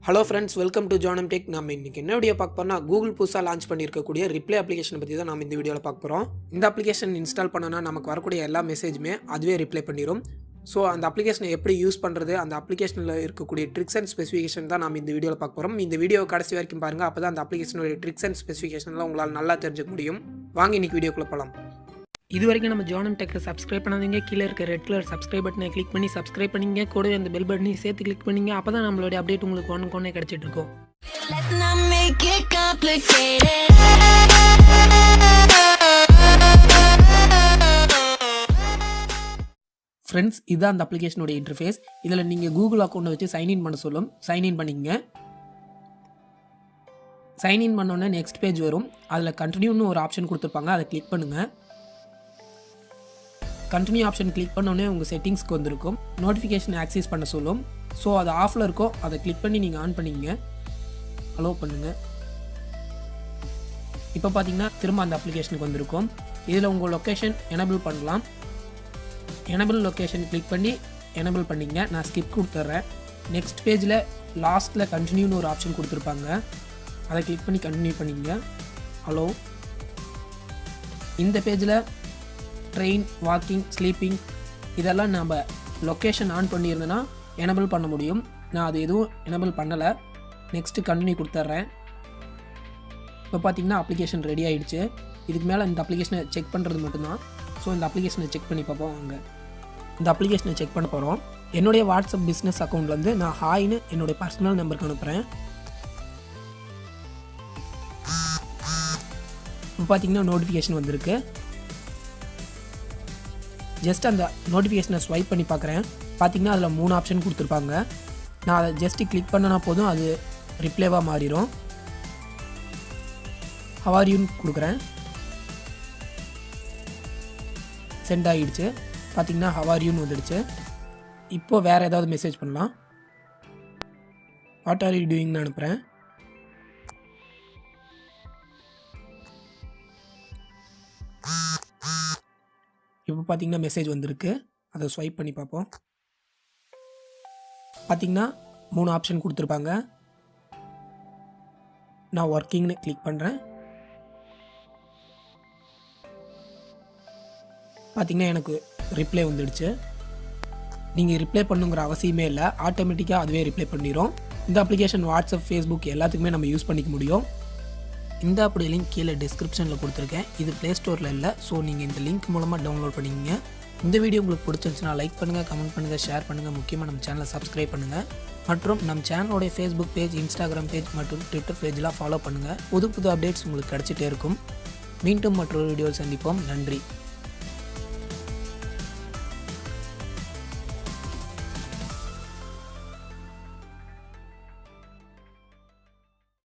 Hello friends, welcome to JONAM TECH. நாம இன்னைக்கு என்ன வீடியோ பார்க்க போறோம்னா கூகுள் புதுசா லான்ச் பண்ணியிருக்கக்கூடிய ரிப்ளை அப்ளிகேஷன் பத்தி தான் நாம இந்த வீடியோல பார்க்க போறோம். இந்த அப்ளிகேஷன் இன்ஸ்டால் பண்ணனா நமக்கு வரக்கூடிய எல்லா மெசேஜ்மே அதுவே ரிப்ளை பண்ணிரும். ஸோ அந்த அப்ளிகேஷனை எப்படி யூஸ் பண்ணுறது, அந்த அப்ளிகேஷனில் இருக்கக்கூடிய ட்ரிக்ஸ் அண்ட் ஸ்பெசிஃபிகேஷன் தான் நம்ம இந்த வீடியோவில் பார்க்க போகிறோம். இந்த வீடியோ கடைசி வரைக்கும் பாருங்கள், அப்போ தான் அந்த அப்ளிகேஷனுடைய ட்ரிக்ஸ் அண்ட் ஸ்பெசிஃபிகேஷன்லாம் உங்களால் நல்லா தெரிஞ்சுக்க முடியும். வாங்க இன்னைக்கு வீடியோக்குள்ளே போகலாம். இது வரைக்கும் நம்ம ஜோனம் டெக்கை சப்ஸ்கிரைப் பண்ணாதீங்க, கீழே இருக்க ரெட் கலர் சப்ஸ்கிரைப் பட்டனை கிளிக் பண்ணி சப்ஸ்கிரைப் பண்ணிங்க, கூடவே அந்த பெல் பட்டனையும் சேர்த்து கிளிக் பண்ணிங்க. அப்போ தான் நம்மளுடைய அப்டேட் உங்களுக்கு ஒன்றுக்கு கிடச்சிட்டு இருக்கும். ஃப்ரெண்ட்ஸ், இதுதான் அந்த அப்ளிகேஷனுடைய இன்டர்ஃபேஸ். இதில் நீங்கள் கூகுள் அக்கௌண்ட்டை வச்சு சைன்இன் பண்ண சொல்லும். சைன்இன் பண்ணிங்க. சைன்இன் பண்ணோன்னே நெக்ஸ்ட் பேஜ் வரும். அதில் கண்டினியூன்னு ஒரு ஆப்ஷன் கொடுத்துருப்பாங்க, அதை கிளிக் பண்ணுங்கள். கண்டினியூ ஆப்ஷன் கிளிக் பண்ணோன்னே உங்கள் செட்டிங்ஸ்க்கு வந்திருக்கும். நோட்டிஃபிகேஷன் ஆக்சஸ் பண்ண சொல்லும். ஸோ அது ஆஃபில் இருக்கோ அதை கிளிக் பண்ணி நீங்கள் ஆன் பண்ணிங்க. அலோவ் பண்ணுங்கள். இப்போ பார்த்தீங்கன்னா திரும்ப அந்த அப்ளிகேஷனுக்கு வந்திருக்கும். இதில் உங்கள் லொக்கேஷன் எனபிள் பண்ணலாம். எனபிள் லொக்கேஷன் கிளிக் பண்ணி எனபிள் பண்ணிங்க. நான் ஸ்கிப் கொடுத்துட்றேன். நெக்ஸ்ட் பேஜில் லாஸ்ட்டில் கண்டினியூன்னு ஒரு ஆப்ஷன் கொடுத்துருப்பாங்க, அதை கிளிக் பண்ணி கண்டினியூ பண்ணிங்க. ஹலோ, இந்த பேஜில் ட்ரெயின், வாக்கிங், ஸ்லீப்பிங் இதெல்லாம் நம்ம லொக்கேஷன் ஆன் பண்ணியிருந்தேன்னா எனபிள் பண்ண முடியும். நான் அது எதுவும் எனபிள் பண்ணலை. நெக்ஸ்ட்டு கண்டினியூ கொடுத்துட்றேன். இப்போ பார்த்தீங்கன்னா அப்ளிகேஷன் ரெடி ஆகிடுச்சு. இதுக்கு மேலே இந்த அப்ளிகேஷனை செக் பண்ணுறது மட்டும்தான். ஸோ இந்த அப்ளிகேஷனை செக் பண்ணி பார்ப்போம். அங்கே இந்த அப்ளிகேஷனை செக் பண்ண போகிறோம். என்னுடைய வாட்ஸ்அப் பிஸ்னஸ் அக்கௌண்ட்லேருந்து நான் ஹாய்னு என்னுடைய பர்சனல் நம்பருக்கு அனுப்புகிறேன். இப்போ பார்த்தீங்கன்னா நோட்டிஃபிகேஷன் வந்திருக்கு. ஜஸ்ட் அந்த நோட்டிஃபிகேஷனை ஸ்வைப் பண்ணி பார்க்குறேன். பார்த்தீங்கன்னா அதில் 3 ஆப்ஷன் கொடுத்துருப்பாங்க. நான் அதை ஜஸ்ட்டு கிளிக் பண்ணனா போதும், அது ரிப்ளைவாக மாறிடும். ஹவ் ஆர் யூன்னு கொடுக்குறேன். சென்ட் ஆகிடுச்சு. பார்த்தீங்கன்னா ஹவ் ஆர் யூன்னு வந்துடுச்சு. இப்போது வேறு ஏதாவது மெசேஜ் பண்ணலாம். வாட் ஆர் யூ டூயிங்னு அனுப்புகிறேன். இப்போ பார்த்தீங்கன்னா மெசேஜ் வந்திருக்கு. அதை ஸ்வைப் பண்ணி பார்ப்போம். பார்த்தீங்கன்னா 3 ஆப்ஷன் கொடுத்துருப்பாங்க. நான் ஒர்க்கிங்னு கிளிக் பண்ணுறேன். பார்த்தீங்கன்னா எனக்கு ரிப்ளை வந்துடுச்சு. நீங்கள் ரிப்ளை பண்ணுங்கிற அவசியமே இல்லை, ஆட்டோமேட்டிக்காக அதுவே ரிப்ளை பண்ணிடும். இந்த அப்ளிகேஷன் வாட்ஸ்அப், ஃபேஸ்புக் எல்லாத்துக்குமே நம்ம யூஸ் பண்ணிக்க முடியும். இந்த அப்படி லிங்க் கீழே டிஸ்கிரிப்ஷனில் கொடுத்துருக்கேன். இது ப்ளே ஸ்டோரில் இல்லை. ஸோ நீங்கள் இந்த லிங்க் மூலமாக டவுன்லோட் பண்ணிக்கங்க. இந்த வீடியோ உங்களுக்கு பிடிச்சிருந்துச்சுன்னா லைக் பண்ணுங்கள், கமெண்ட் பண்ணுங்கள், ஷேர் பண்ணுங்கள். முக்கியமாக நம்ம சேனலை சப்ஸ்கிரைப் பண்ணுங்கள். மற்றும் நம்ம சேனலோடைய ஃபேஸ்புக் பேஜ், இன்ஸ்டாகிராம் பேஜ் மற்றும் ட்விட்டர் பேஜெலாம் ஃபாலோ பண்ணுங்கள். புது புது அப்டேட்ஸ் உங்களுக்கு கிடச்சிட்டே இருக்கும். மீண்டும் மற்றொரு வீடியோவில் சந்திப்போம். நன்றி.